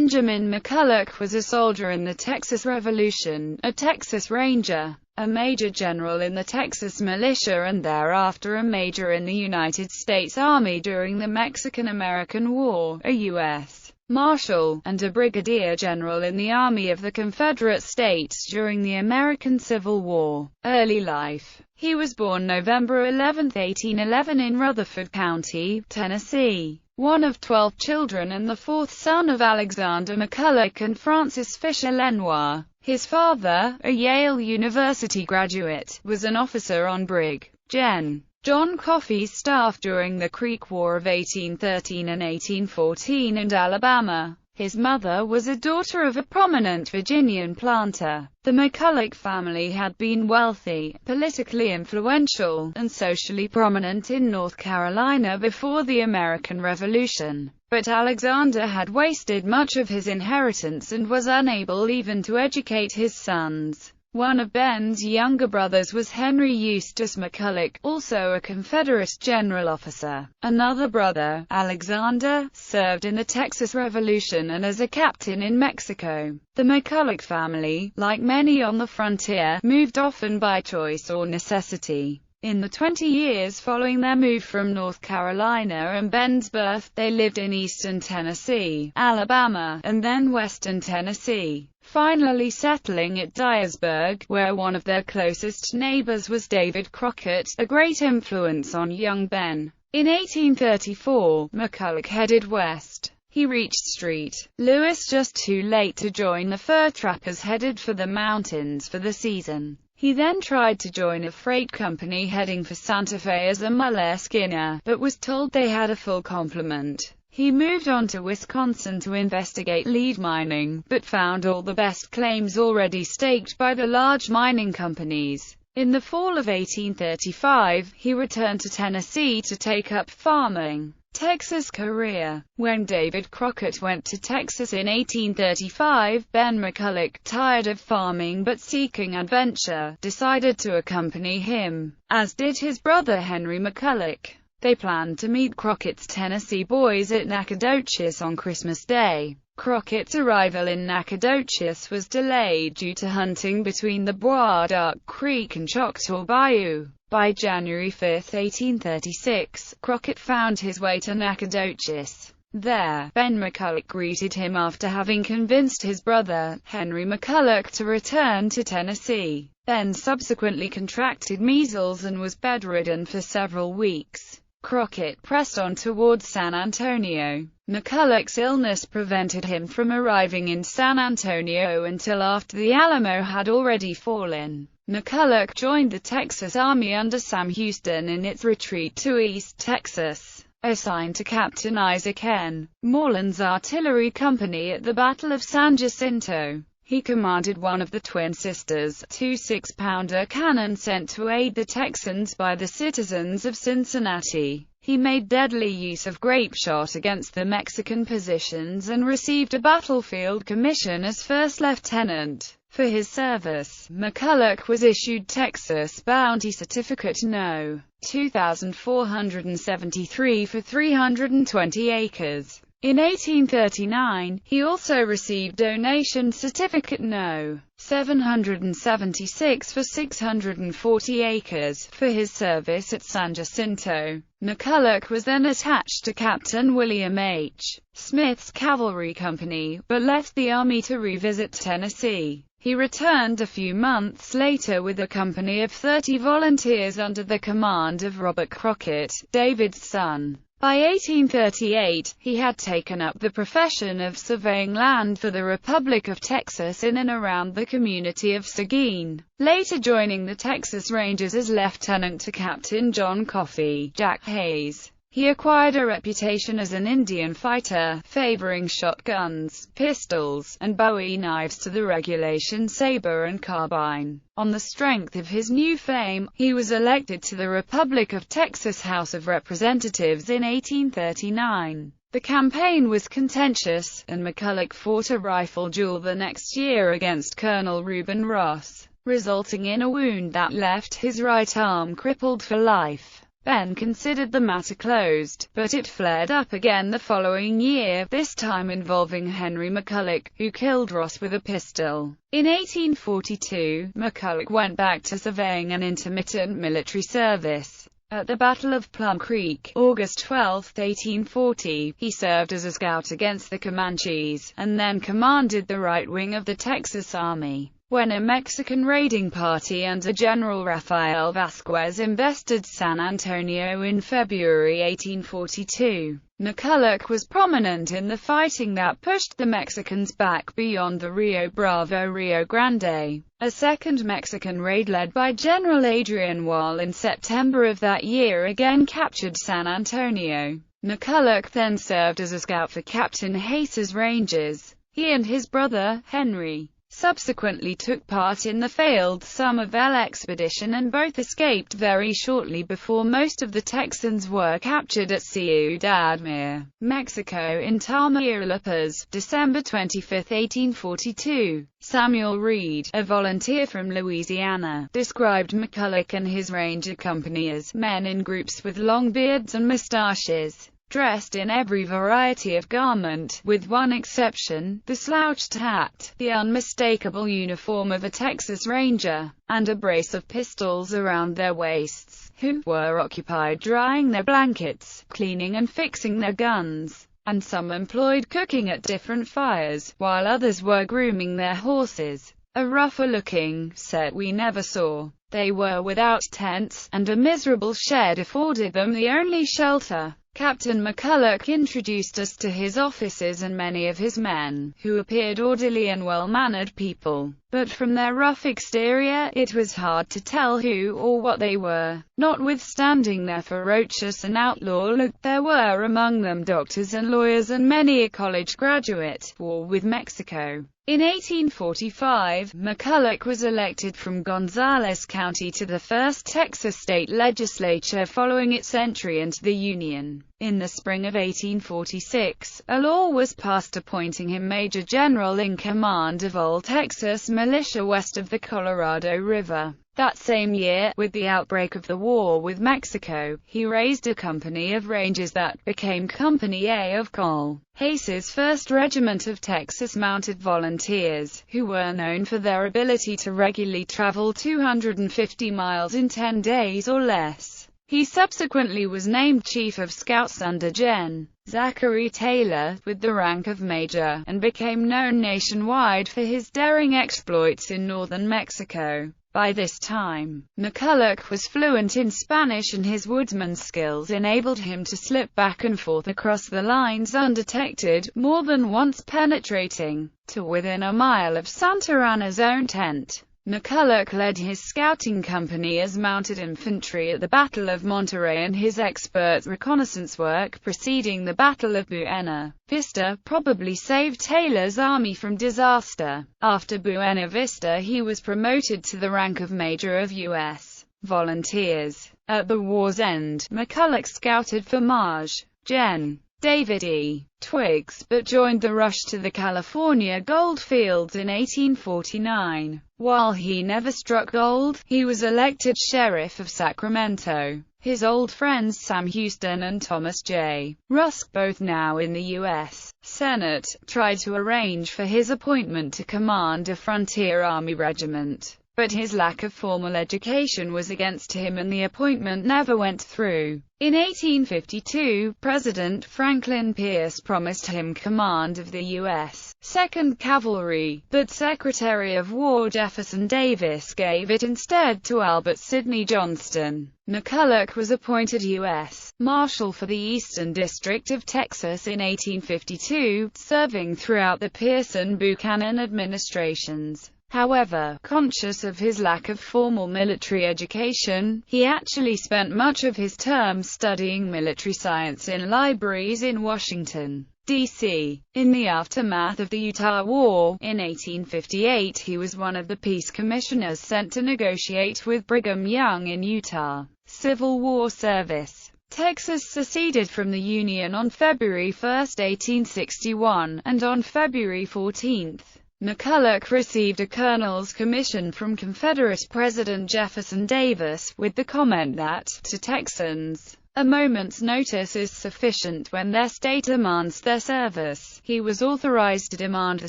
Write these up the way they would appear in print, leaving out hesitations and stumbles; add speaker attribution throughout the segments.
Speaker 1: Benjamin McCulloch was a soldier in the Texas Revolution, a Texas Ranger, a major general in the Texas militia and thereafter a major in the United States Army during the Mexican-American War, a U.S. Marshal, and a brigadier general in the Army of the Confederate States during the American Civil War. Early life. He was born November 11, 1811 in Rutherford County, Tennessee, one of 12 children and the fourth son of Alexander McCulloch and Frances Fisher Lenoir. His father, a Yale University graduate, was an officer on Brig. Gen. John Coffee's staff during the Creek War of 1813 and 1814 in Alabama. His mother was a daughter of a prominent Virginian planter. The McCulloch family had been wealthy, politically influential, and socially prominent in North Carolina before the American Revolution. But Alexander had wasted much of his inheritance and was unable even to educate his sons. One of Ben's younger brothers was Henry Eustace McCulloch, also a Confederate general officer. Another brother, Alexander, served in the Texas Revolution and as a captain in Mexico. The McCulloch family, like many on the frontier, moved often by choice or necessity. In the 20 years following their move from North Carolina and Ben's birth, they lived in eastern Tennessee, Alabama, and then western Tennessee, finally settling at Dyersburg, where one of their closest neighbors was David Crockett, a great influence on young Ben. In 1834, McCulloch headed west. He reached St. Louis just too late to join the fur trappers headed for the mountains for the season. He then tried to join a freight company heading for Santa Fe as a Moleskiner, but was told they had a full complement. He moved on to Wisconsin to investigate lead mining, but found all the best claims already staked by the large mining companies. In the fall of 1835, he returned to Tennessee to take up farming. Texas career. When David Crockett went to Texas in 1835, Ben McCulloch, tired of farming but seeking adventure, decided to accompany him, as did his brother Henry McCulloch. They planned to meet Crockett's Tennessee boys at Nacogdoches on Christmas Day. Crockett's arrival in Nacogdoches was delayed due to hunting between the Bois d'Arc Creek and Choctaw Bayou. By January 5, 1836, Crockett found his way to Nacogdoches. There, Ben McCulloch greeted him after having convinced his brother, Henry McCulloch, to return to Tennessee. Ben subsequently contracted measles and was bedridden for several weeks. Crockett pressed on towards San Antonio. McCulloch's illness prevented him from arriving in San Antonio until after the Alamo had already fallen. McCulloch joined the Texas Army under Sam Houston in its retreat to East Texas. Assigned to Captain Isaac N. Moreland's artillery company at the Battle of San Jacinto, he commanded one of the Twin Sisters, two 6-pounder cannons sent to aid the Texans by the citizens of Cincinnati. He made deadly use of grape shot against the Mexican positions and received a battlefield commission as first lieutenant. For his service, McCulloch was issued Texas Bounty Certificate No. 2473 for 320 acres. In 1839, he also received Donation Certificate No. 776 for 640 acres, for his service at San Jacinto. McCulloch was then attached to Captain William H. Smith's cavalry company, but left the army to revisit Tennessee. He returned a few months later with a company of 30 volunteers under the command of Robert Crockett, David's son. By 1838, he had taken up the profession of surveying land for the Republic of Texas in and around the community of Seguin, later joining the Texas Rangers as lieutenant to Captain John Coffee, Jack Hayes. He acquired a reputation as an Indian fighter, favoring shotguns, pistols, and Bowie knives to the regulation saber and carbine. On the strength of his new fame, he was elected to the Republic of Texas House of Representatives in 1839. The campaign was contentious, and McCulloch fought a rifle duel the next year against Colonel Reuben Ross, resulting in a wound that left his right arm crippled for life. Ben considered the matter closed, but it flared up again the following year, this time involving Henry McCulloch, who killed Ross with a pistol. In 1842, McCulloch went back to surveying and intermittent military service. At the Battle of Plum Creek, August 12, 1840, he served as a scout against the Comanches, and then commanded the right wing of the Texas Army. When a Mexican raiding party under General Rafael Vasquez invested San Antonio in February 1842, McCulloch was prominent in the fighting that pushed the Mexicans back beyond the Rio Bravo-Rio Grande. A second Mexican raid led by General Adrian Wall in September of that year again captured San Antonio. McCulloch then served as a scout for Captain Hayes's Rangers. He and his brother, Henry, subsequently took part in the failed Somerville expedition, and both escaped very shortly before most of the Texans were captured at Ciudad Mía, Mexico in Tamaulipas, December 25, 1842. Samuel Reed, a volunteer from Louisiana, described McCulloch and his ranger company as men in groups with long beards and mustaches, dressed in every variety of garment, with one exception, the slouched hat, the unmistakable uniform of a Texas Ranger, and a brace of pistols around their waists, who were occupied drying their blankets, cleaning and fixing their guns, and some employed cooking at different fires, while others were grooming their horses. A rougher-looking set we never saw. They were without tents, and a miserable shed afforded them the only shelter. Captain McCulloch introduced us to his officers and many of his men, who appeared orderly and well-mannered people, but from their rough exterior, it was hard to tell who or what they were. Notwithstanding their ferocious and outlaw look, there were among them doctors and lawyers and many a college graduate. War with Mexico. In 1845, McCulloch was elected from Gonzales County to the first Texas state legislature following its entry into the Union. In the spring of 1846, a law was passed appointing him Major General in command of all Texas militia west of the Colorado River. That same year, with the outbreak of the war with Mexico, he raised a company of Rangers that became Company A of Col. Hayes's 1st Regiment of Texas Mounted Volunteers, who were known for their ability to regularly travel 250 miles in 10 days or less. He subsequently was named Chief of Scouts under Gen. Zachary Taylor, with the rank of Major, and became known nationwide for his daring exploits in northern Mexico. By this time, McCulloch was fluent in Spanish, and his woodsman's skills enabled him to slip back and forth across the lines undetected, more than once penetrating to within a mile of Santa Anna's own tent. McCulloch led his scouting company as mounted infantry at the Battle of Monterey, and his expert reconnaissance work preceding the Battle of Buena Vista probably saved Taylor's army from disaster. After Buena Vista, he was promoted to the rank of Major of U.S. Volunteers. At the war's end, McCulloch scouted for Maj. Gen. David E. Twiggs, but joined the rush to the California gold fields in 1849. While he never struck gold, he was elected sheriff of Sacramento. His old friends Sam Houston and Thomas J. Rusk, both now in the U.S. Senate, tried to arrange for his appointment to command a frontier army regiment, but his lack of formal education was against him and the appointment never went through. In 1852, President Franklin Pierce promised him command of the U.S. 2nd Cavalry, but Secretary of War Jefferson Davis gave it instead to Albert Sidney Johnston. McCulloch was appointed U.S. Marshal for the Eastern District of Texas in 1852, serving throughout the Pierce-Buchanan administrations. However, conscious of his lack of formal military education, he actually spent much of his term studying military science in libraries in Washington, D.C. In the aftermath of the Utah War, in 1858, he was one of the peace commissioners sent to negotiate with Brigham Young in Utah. Civil War service. Texas seceded from the Union on February 1, 1861, and on February 14, McCulloch received a colonel's commission from Confederate President Jefferson Davis, with the comment that, to Texans, a moment's notice is sufficient when their state demands their service. He was authorized to demand the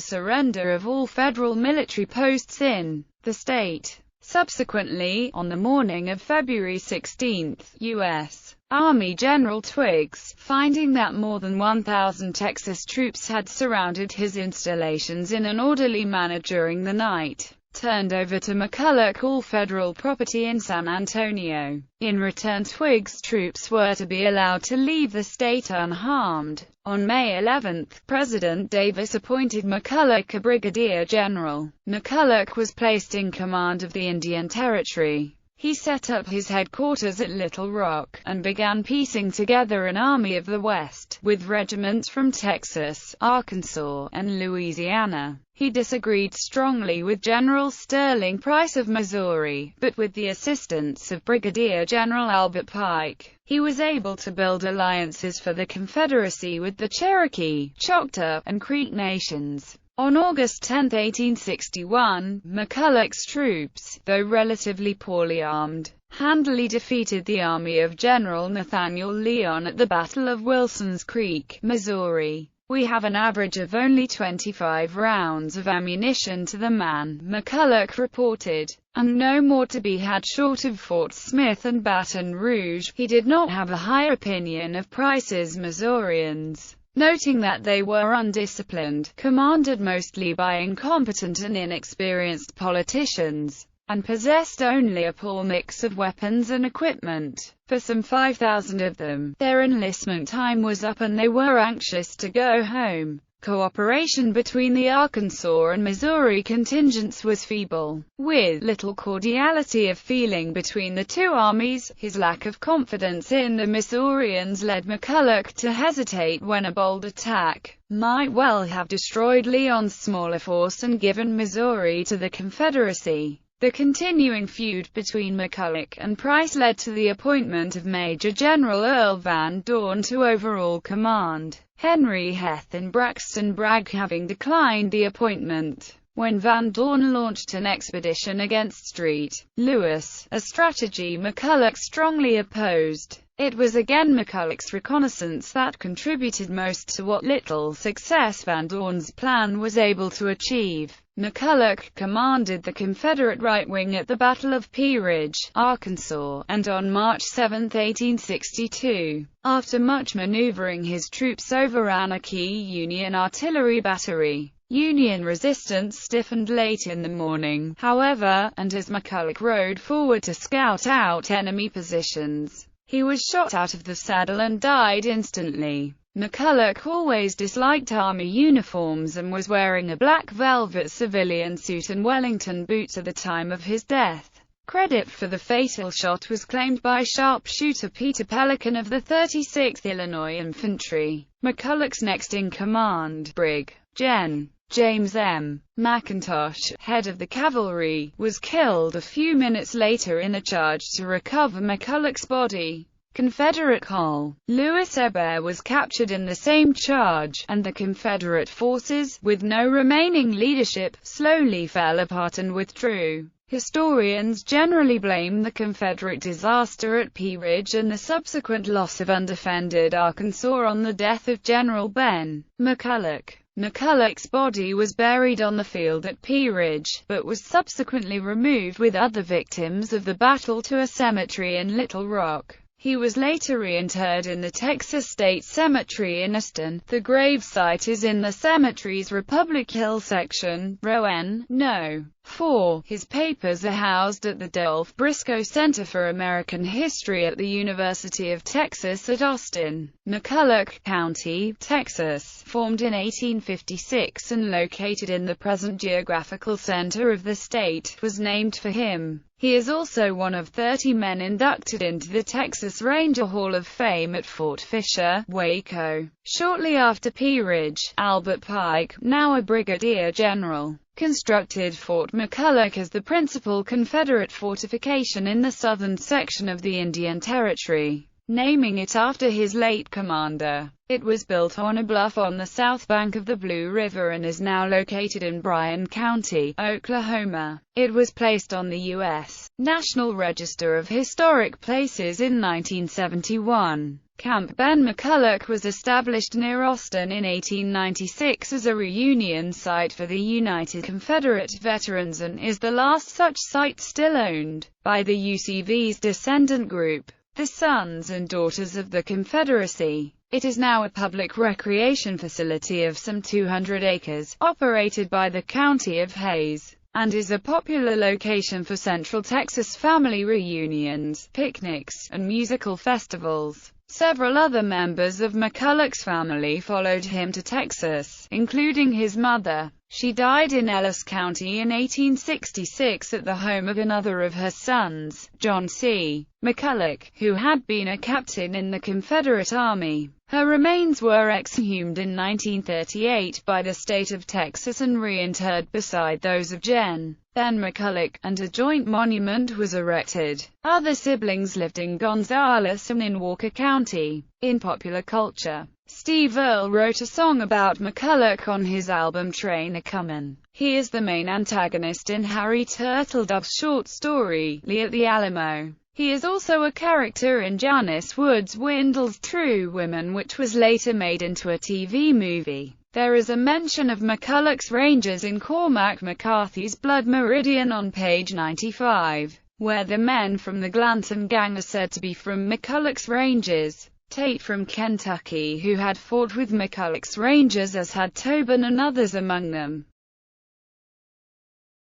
Speaker 1: surrender of all federal military posts in the state. Subsequently, on the morning of February 16, U.S. Army General Twiggs, finding that more than 1,000 Texas troops had surrounded his installations in an orderly manner during the night, turned over to McCulloch all federal property in San Antonio. In return, Twiggs' troops were to be allowed to leave the state unharmed. On May 11, President Davis appointed McCulloch a brigadier general. McCulloch was placed in command of the Indian Territory. He set up his headquarters at Little Rock, and began piecing together an Army of the West, with regiments from Texas, Arkansas, and Louisiana. He disagreed strongly with General Sterling Price of Missouri, but with the assistance of Brigadier General Albert Pike, he was able to build alliances for the Confederacy with the Cherokee, Choctaw, and Creek nations. On August 10, 1861, McCulloch's troops, though relatively poorly armed, handily defeated the army of General Nathaniel Lyon at the Battle of Wilson's Creek, Missouri. "We have an average of only 25 rounds of ammunition to the man," McCulloch reported, "and no more to be had short of Fort Smith and Baton Rouge." He did not have a high opinion of Price's Missourians, noting that they were undisciplined, commanded mostly by incompetent and inexperienced politicians, and possessed only a poor mix of weapons and equipment. For some 5,000 of them, their enlistment time was up and they were anxious to go home. Cooperation between the Arkansas and Missouri contingents was feeble, with little cordiality of feeling between the two armies. His lack of confidence in the Missourians led McCulloch to hesitate when a bold attack might well have destroyed Lyon's smaller force and given Missouri to the Confederacy. The continuing feud between McCulloch and Price led to the appointment of Major General Earl Van Dorn to overall command, Henry Heth and Braxton Bragg having declined the appointment. When Van Dorn launched an expedition against St. Louis, a strategy McCulloch strongly opposed, it was again McCulloch's reconnaissance that contributed most to what little success Van Dorn's plan was able to achieve. McCulloch commanded the Confederate right wing at the Battle of Pea Ridge, Arkansas, and on March 7, 1862, after much maneuvering his troops overran a key Union artillery battery. Union resistance stiffened late in the morning, however, and as McCulloch rode forward to scout out enemy positions, he was shot out of the saddle and died instantly. McCulloch always disliked army uniforms and was wearing a black velvet civilian suit and Wellington boots at the time of his death. Credit for the fatal shot was claimed by sharpshooter Peter Pelican of the 36th Illinois Infantry. McCulloch's next in command, Brig. Gen. James M. McIntosh, head of the cavalry, was killed a few minutes later in a charge to recover McCulloch's body. Confederate Col. Louis Hebert was captured in the same charge, and the Confederate forces, with no remaining leadership, slowly fell apart and withdrew. Historians generally blame the Confederate disaster at Pea Ridge and the subsequent loss of undefended Arkansas on the death of General Ben McCulloch. McCulloch's body was buried on the field at Pea Ridge, but was subsequently removed with other victims of the battle to a cemetery in Little Rock. He was later reinterred in the Texas State Cemetery in Austin. The gravesite is in the cemetery's Republic Hill section, row N, No. 4. His papers are housed at the Dolph Briscoe Center for American History at the University of Texas at Austin. McCulloch County, Texas, formed in 1856 and located in the present geographical center of the state, was named for him. He is also one of 30 men inducted into the Texas Ranger Hall of Fame at Fort Fisher, Waco. Shortly after Pea Ridge, Albert Pike, now a brigadier general, constructed Fort McCulloch as the principal Confederate fortification in the southern section of the Indian Territory. naming it after his late commander. It was built on a bluff on the south bank of the Blue River and is now located in Bryan County, Oklahoma. It was placed on the U.S. National Register of Historic Places in 1971. Camp Ben McCulloch was established near Austin in 1896 as a reunion site for the United Confederate Veterans and is the last such site still owned by the UCV's descendant group, the Sons and Daughters of the Confederacy. It is now a public recreation facility of some 200 acres, operated by the County of Hays, and is a popular location for Central Texas family reunions, picnics, and musical festivals. Several other members of McCulloch's family followed him to Texas, including his mother. She died in Ellis County in 1866 at the home of another of her sons, John C. McCulloch, who had been a captain in the Confederate Army. Her remains were exhumed in 1938 by the state of Texas and reinterred beside those of Jen, Ben McCulloch, and a joint monument was erected. Other siblings lived in Gonzales and in Walker County. In popular culture, Steve Earle wrote a song about McCulloch on his album Train a Comin'. He is the main antagonist in Harry Turtledove's short story, Lee at the Alamo. He is also a character in Janice Woods' Wendell's True Women, which was later made into a TV movie. There is a mention of McCulloch's Rangers in Cormac McCarthy's Blood Meridian on page 95, where the men from the Glanton Gang are said to be from McCulloch's Rangers. Tate from Kentucky, who had fought with McCulloch's Rangers, as had Tobin and others among them.